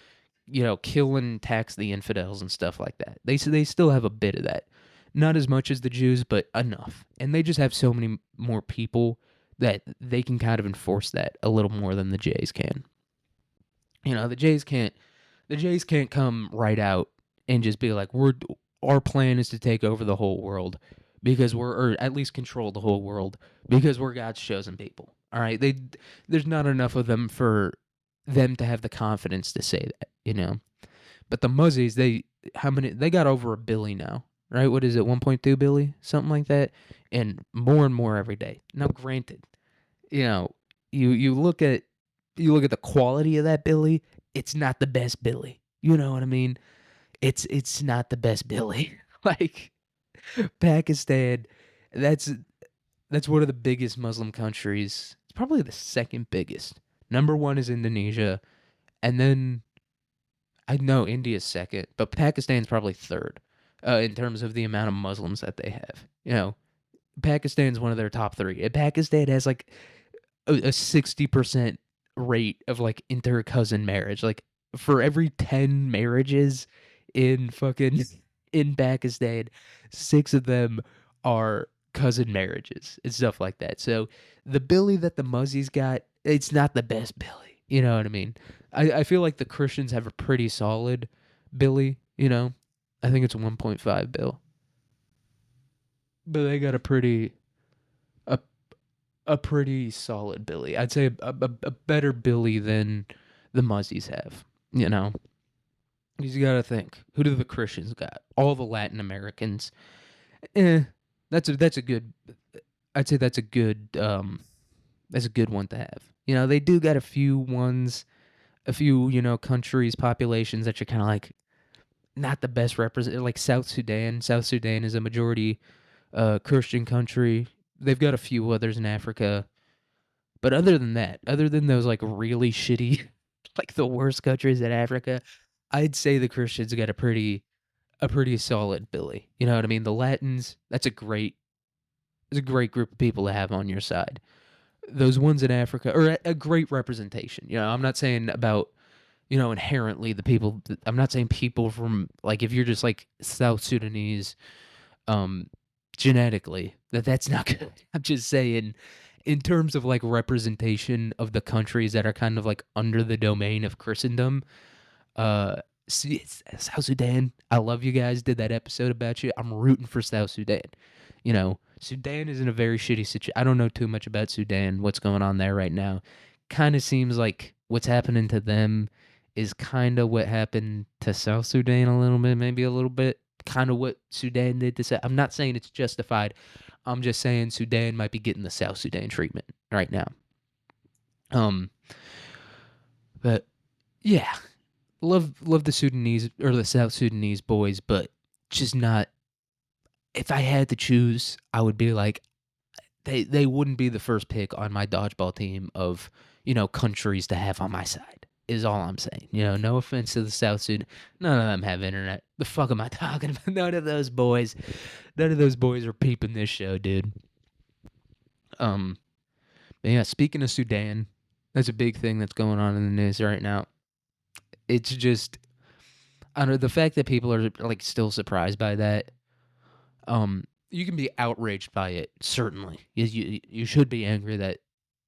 you know, kill and tax the infidels and stuff like that. They still have a bit of that. Not as much as the Jews, but enough. And they just have so many more people that they can kind of enforce that a little more than the Jays can. You know, the Jays can't come right out and just be like, our plan is to take over the whole world because or at least control the whole world because we're God's chosen people. All right, there's not enough of them for them to have the confidence to say that, you know. But the Muzzies, they got over a Billy now, right? What is it, 1.2 Billy, something like that, and more every day. Now, granted, you know, you look at the quality of that Billy, it's not the best Billy. You know what I mean? It's not the best Billy. Like Pakistan, that's that's one of the biggest Muslim countries. It's probably the second biggest. Number one is Indonesia, and then I know India's second, but Pakistan's probably third in terms of the amount of Muslims that they have. You know, Pakistan's one of their top three. And Pakistan has like a 60% rate of like inter cousin marriage. Like for every 10 marriages in fucking in Pakistan. 6 of them are cousin marriages and stuff like that. So the Billy that the Muzzies got, it's not the best Billy. You know what I mean? I feel like the Christians have a pretty solid Billy, you know? I think it's 1.5 bill. But they got a a pretty solid Billy. I'd say a better Billy than the Muzzies have, you know? You got to think, who do the Christians got? All the Latin Americans. Eh, that's a good. I'd say that's a good one to have. You know, they do got a few countries, populations that you're kind of like not the best represent. Like South Sudan. South Sudan is a majority Christian country. They've got a few others in Africa, but other than that, other than those like really shitty, like the worst countries in Africa, I'd say the Christians got a pretty solid Billy. You know what I mean? The Latins, it's a great group of people to have on your side. Those ones in Africa are a great representation. You know, I'm not saying about, inherently the people, I'm not saying people from, like, if you're just like South Sudanese, um, genetically, that's not good. I'm just saying, in terms of like representation of the countries that are kind of like under the domain of Christendom, uh, South Sudan, I love you guys. Did that episode about you. I'm rooting for South Sudan. You know, Sudan is in a very shitty situation. I don't know too much about Sudan, what's going on there right now. Kind of seems like what's happening to them is kind of what happened to South Sudan a little bit, maybe a little bit. Kind of what Sudan did to. I'm not saying it's justified. I'm just saying Sudan might be getting the South Sudan treatment right now. Um, but yeah, love the Sudanese or the South Sudanese boys, but just not. If I had to choose, I would be like, they wouldn't be the first pick on my dodgeball team of countries to have on my side. Is all I'm saying. No offense to the South Sudan. None of them have internet. The fuck am I talking about? None of those boys are peeping this show, dude. But yeah, speaking of Sudan, that's a big thing that's going on in the news right now. It's just, I don't know, the fact that people are like still surprised by that. You can be outraged by it, certainly. You should be angry that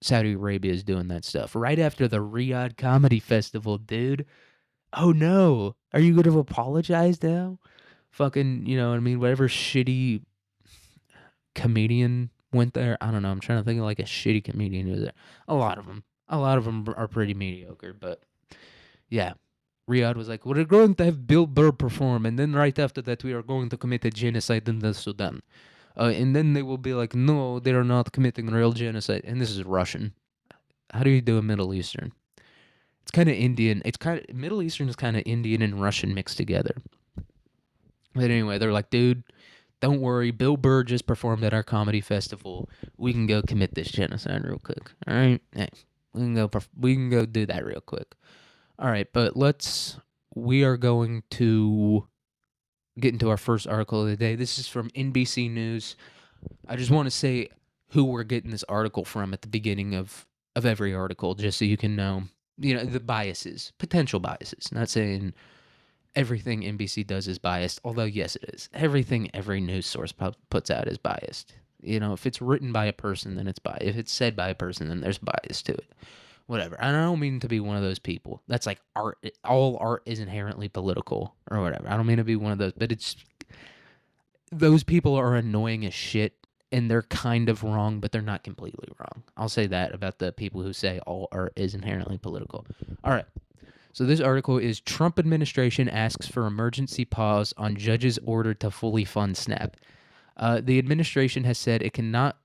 Saudi Arabia is doing that stuff right after the Riyadh Comedy Festival, dude. Oh no, are you going to apologize now? Fucking, you know what I mean? Whatever shitty comedian went there. I don't know. I'm trying to think of like a shitty comedian who was there. A lot of them are pretty mediocre, but yeah. Riyadh was like, we're going to have Bill Burr perform, and then right after that, we are going to commit a genocide in the Sudan. And then they will be like, no, they are not committing real genocide. And this is Russian. How do you do a Middle Eastern? It's kind of Indian. Middle Eastern is kind of Indian and Russian mixed together. But anyway, they're like, dude, don't worry. Bill Burr just performed at our comedy festival. We can go commit this genocide real quick. All right? Hey, we can go do that real quick. All right, but we are going to get into our first article of the day. This is from NBC News. I just want to say who we're getting this article from at the beginning of every article, just so you can know, the biases, potential biases. Not saying everything NBC does is biased, although yes, it is. Everything every news source puts out is biased. If it's written by a person, then it's biased. If it's said by a person, then there's bias to it. Whatever. I don't mean to be one of those people. That's like art. All art is inherently political or whatever. I don't mean to be one of those, but those people are annoying as shit and they're kind of wrong, but they're not completely wrong. I'll say that about the people who say all art is inherently political. All right. So this article is Trump administration asks for emergency pause on judge's order to fully fund SNAP. The administration has said it cannot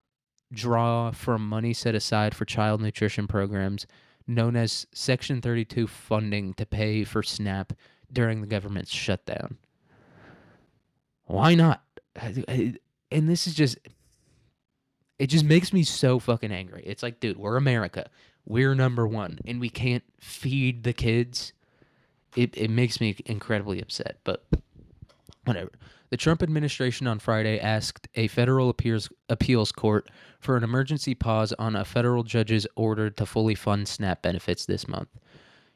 draw from money set aside for child nutrition programs known as Section 32 funding to pay for SNAP during the government's shutdown. Why not? And this is just, it just makes me so fucking angry. It's like, dude, we're America. We're number one, and we can't feed the kids. It makes me incredibly upset, but whatever. The Trump administration on Friday asked a federal appeals court for an emergency pause on a federal judge's order to fully fund SNAP benefits this month.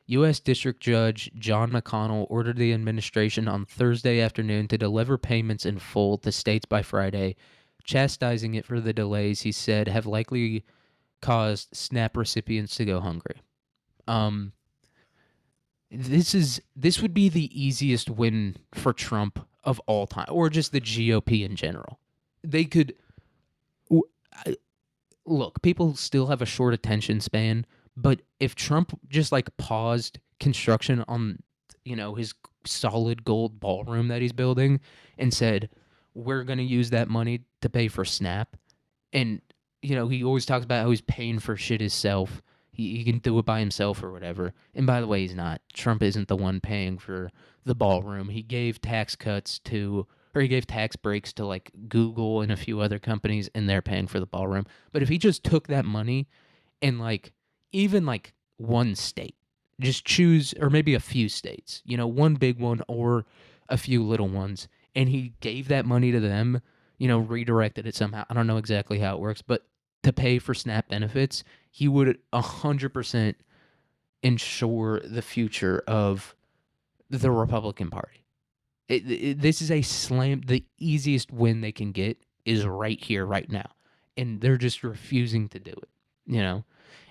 U.S. District Judge John McConnell ordered the administration on Thursday afternoon to deliver payments in full to states by Friday, chastising it for the delays he said have likely caused SNAP recipients to go hungry. Um, this would be the easiest win for Trump of all time, or just the GOP in general. They could look. People still have a short attention span, but if Trump just like paused construction on, his solid gold ballroom that he's building, and said, "We're gonna use that money to pay for SNAP," and he always talks about how he's paying for shit himself. He can do it by himself or whatever. And by the way, he's not. Trump isn't the one paying for the ballroom. He gave tax cuts to, or he gave tax breaks to like Google and a few other companies, and they're paying for the ballroom. But if he just took that money and like even like one state, just choose, or maybe a few states, one big one or a few little ones, and he gave that money to them, redirected it somehow. I don't know exactly how it works, but to pay for SNAP benefits, he would 100% ensure the future of the Republican Party. This is a slam. The easiest win they can get is right here, right now. And they're just refusing to do it,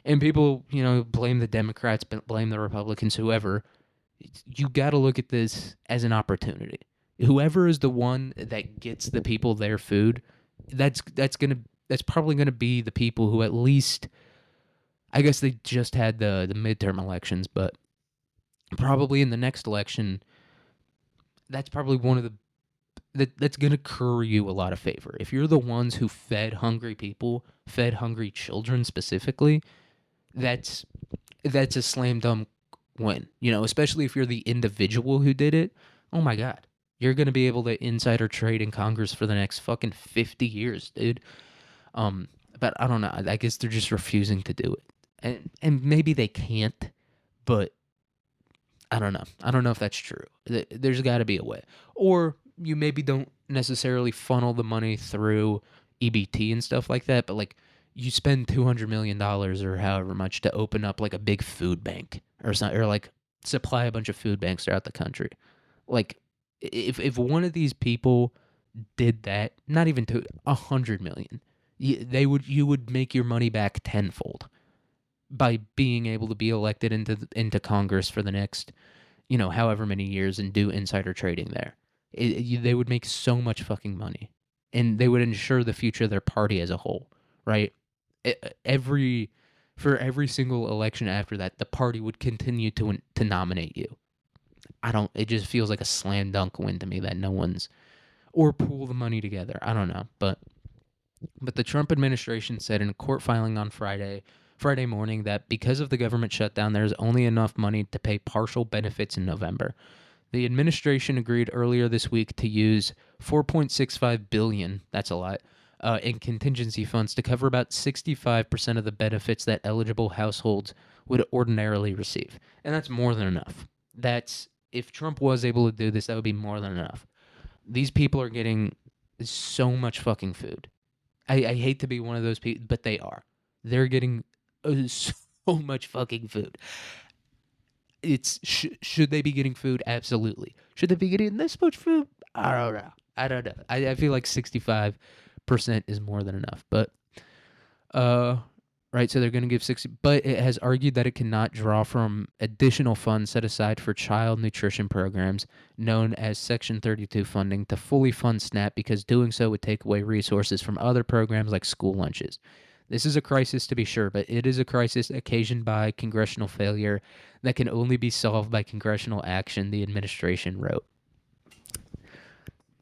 And people, blame the Democrats, blame the Republicans, whoever. You got to look at this as an opportunity. Whoever is the one that gets the people their food, that's probably gonna be the people who at least, I guess they just had the midterm elections, but probably in the next election, that's probably one of that's gonna curry you a lot of favor. If you're the ones who fed hungry people, fed hungry children specifically, that's a slam dunk win. Especially if you're the individual who did it. Oh my God. You're going to be able to insider trade in Congress for the next fucking 50 years, dude. But I don't know. I guess they're just refusing to do it. And maybe they can't, but I don't know. I don't know if that's true. There's got to be a way. Or you maybe don't necessarily funnel the money through EBT and stuff like that, but like you spend $200 million or however much to open up like a big food bank or something, or like supply a bunch of food banks throughout the country. Like if one of these people did that, not even to 100 million, you would make your money back tenfold by being able to be elected into Congress for the next, however many years and do insider trading there. They would make so much fucking money, and they would ensure the future of their party as a whole, right? For every single election after that, the party would continue to nominate you. It just feels like a slam dunk win to me that no one's, or pool the money together. I don't know, but the Trump administration said in a court filing on Friday morning that because of the government shutdown, there's only enough money to pay partial benefits in November. The administration agreed earlier this week to use $4.65 billion, that's a lot, in contingency funds to cover about 65% of the benefits that eligible households would ordinarily receive. And that's more than enough. If Trump was able to do this, that would be more than enough. These people are getting so much fucking food. I hate to be one of those people, but they are. They're getting so much fucking food. Should they be getting food? Absolutely. Should they be getting this much food? I don't know. I feel like 65% is more than enough. But right, so they're going to give 60, but it has argued that it cannot draw from additional funds set aside for child nutrition programs known as Section 32 funding to fully fund SNAP because doing so would take away resources from other programs like school lunches. This is a crisis to be sure, but it is a crisis occasioned by congressional failure that can only be solved by congressional action, the administration wrote.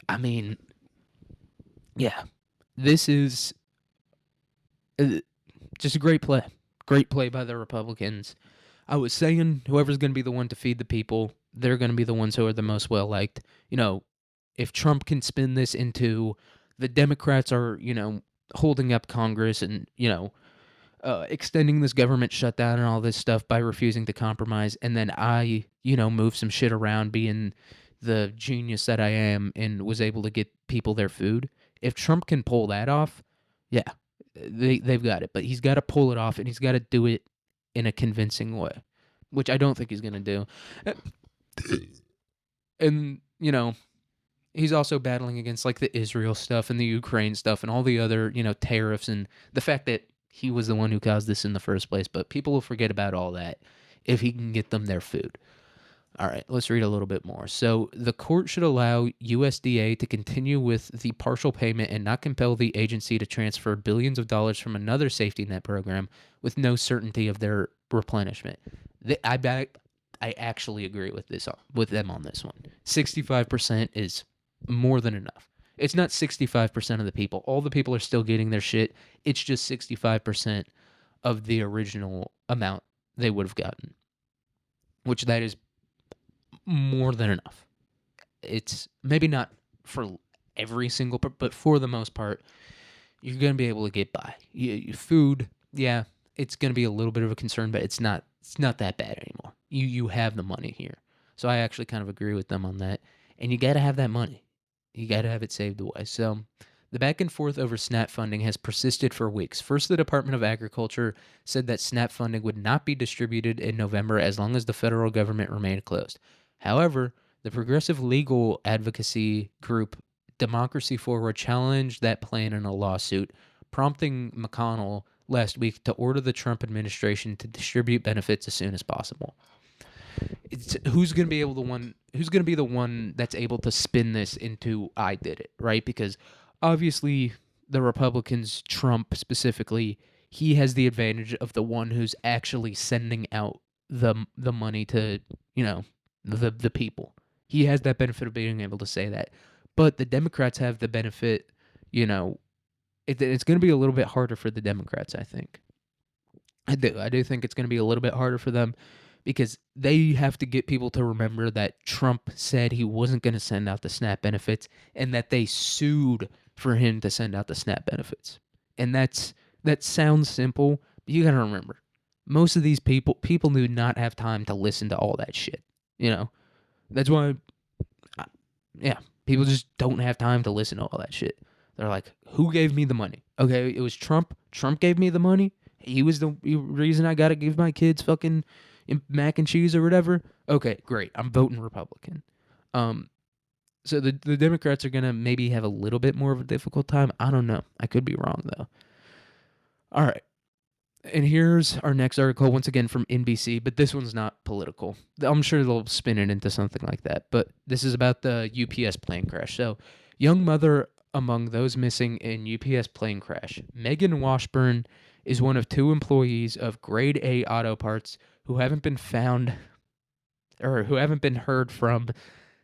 I mean, yeah, this is just a great play. Great play by the Republicans. I was saying whoever's going to be the one to feed the people, they're going to be the ones who are the most well-liked. If Trump can spin this into the Democrats are, holding up Congress and, extending this government shutdown and all this stuff by refusing to compromise, and then I, move some shit around being the genius that I am and was able to get people their food. If Trump can pull that off, yeah, they've got it. But he's got to pull it off, and he's got to do it in a convincing way. which I don't think he's going to do. And, he's also battling against like the Israel stuff and the Ukraine stuff and all the other, tariffs and the fact that he was the one who caused this in the first place. But people will forget about all that if he can get them their food. All right, let's read a little bit more. So, the court should allow USDA to continue with the partial payment and not compel the agency to transfer billions of dollars from another safety net program with no certainty of their replenishment. I actually agree with them on this one. 65% is more than enough. It's not 65% of the people. All the people are still getting their shit. It's just 65% of the original amount they would have gotten, which that is more than enough. It's maybe not for every single, but for the most part, you're going to be able to get by. Food, yeah, it's going to be a little bit of a concern, but it's not that bad anymore. You have the money here. So I actually kind of agree with them on that. And you got to have that money. You got to have it saved away. So the back and forth over SNAP funding has persisted for weeks. First, the Department of Agriculture said that SNAP funding would not be distributed in November as long as the federal government remained closed. However, the progressive legal advocacy group Democracy Forward challenged that plan in a lawsuit, prompting McConnell last week to order the Trump administration to distribute benefits as soon as possible. Who's going to be the one that's able to spin this into I did it, right? Because obviously the Republicans, Trump specifically, he has the advantage of the one who's actually sending out the money to, the people. He has that benefit of being able to say that. But the Democrats have the benefit, it's going to be a little bit harder for the Democrats, I think. I do think it's going to be a little bit harder for them because they have to get people to remember that Trump said he wasn't going to send out the SNAP benefits and that they sued for him to send out the SNAP benefits. And that sounds simple, but you got to remember, most of these people do not have time to listen to all that shit. That's why, people just don't have time to listen to all that shit. They're like, who gave me the money? Okay, it was Trump. Trump gave me the money. He was the reason I got to give my kids fucking mac and cheese or whatever. Okay, great. I'm voting Republican. So the Democrats are going to maybe have a little bit more of a difficult time. I don't know. I could be wrong, though. All right. And here's our next article, once again from NBC, but this one's not political. I'm sure they'll spin it into something like that, but this is about the UPS plane crash. So, young mother among those missing in UPS plane crash. Megan Washburn is one of two employees of Grade A Auto Parts who haven't been found or who haven't been heard from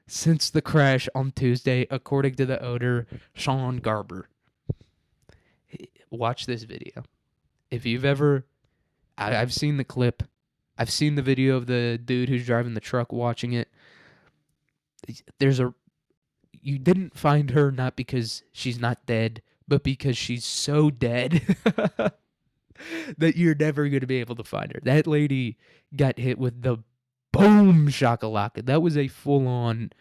since the crash on Tuesday, according to the owner, Sean Garber. Watch this video. If you've ever, I've seen the clip. I've seen the video of the dude who's driving the truck watching it. You didn't find her not because she's not dead, but because she's so dead that you're never going to be able to find her. That lady got hit with the boom shakalaka. That was a full-on,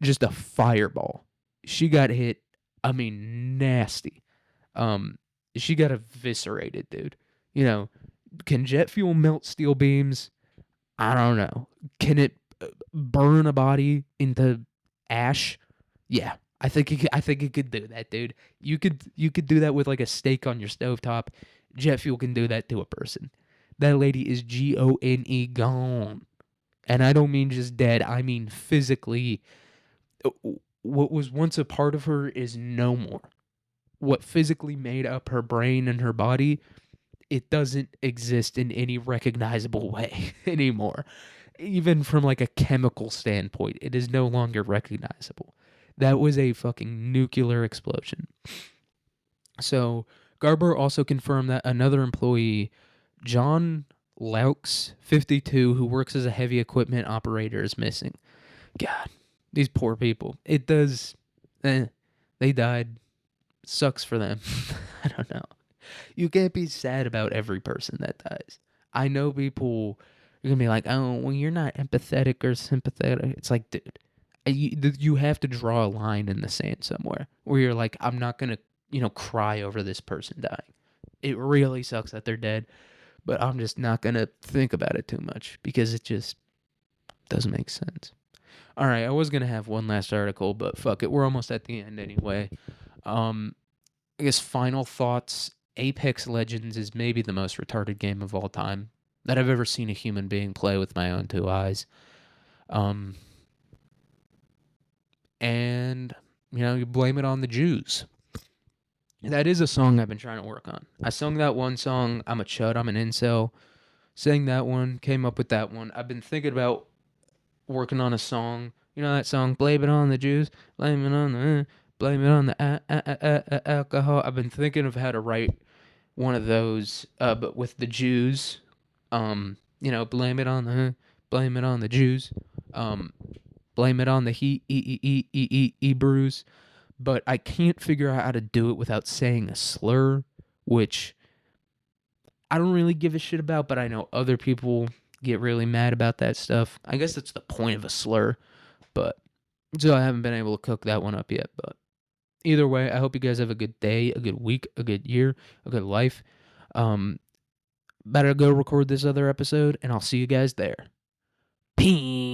just a fireball. She got hit, nasty. She got eviscerated, dude. Can jet fuel melt steel beams? I don't know. Can it burn a body into ash? Yeah, I think it could do that, dude. You could do that with like a steak on your stovetop. Jet fuel can do that to a person. That lady is gone, gone. And I don't mean just dead. I mean physically. What was once a part of her is no more. What physically made up her brain and her body, it doesn't exist in any recognizable way anymore. Even from like a chemical standpoint, it is no longer recognizable. That was a fucking nuclear explosion. So Garber also confirmed that another employee, John Laux, 52, who works as a heavy equipment operator, is missing. God, these poor people. It does. They died. Sucks for them. I don't know. You can't be sad about every person that dies. I know people are going to be like, oh, well, you're not empathetic or sympathetic. It's like, dude, you have to draw a line in the sand somewhere where you're like, I'm not going to, cry over this person dying. It really sucks that they're dead. but I'm just not going to think about it too much because it just doesn't make sense. All right, I was going to have one last article, but fuck it. We're almost at the end anyway. Um, I guess final thoughts. Apex Legends is maybe the most retarded game of all time that I've ever seen a human being play with my own two eyes. Um, and, you blame it on the Jews. That is a song I've been trying to work on. I sung that one song, I'm a chud, I'm an incel. Sang that one, came up with that one. I've been thinking about working on a song. You know that song, Blame It on the Jews, blame it on blame it on the alcohol. I've been thinking of how to write one of those, but with the Jews. Blame it on the Jews. Um, blame it on the Hebrews. But I can't figure out how to do it without saying a slur, which I don't really give a shit about, but I know other people get really mad about that stuff. I guess that's the point of a slur, but so I haven't been able to cook that one up yet. But either way, I hope you guys have a good day, a good week, a good year, a good life. Better go record this other episode, and I'll see you guys there. Peace.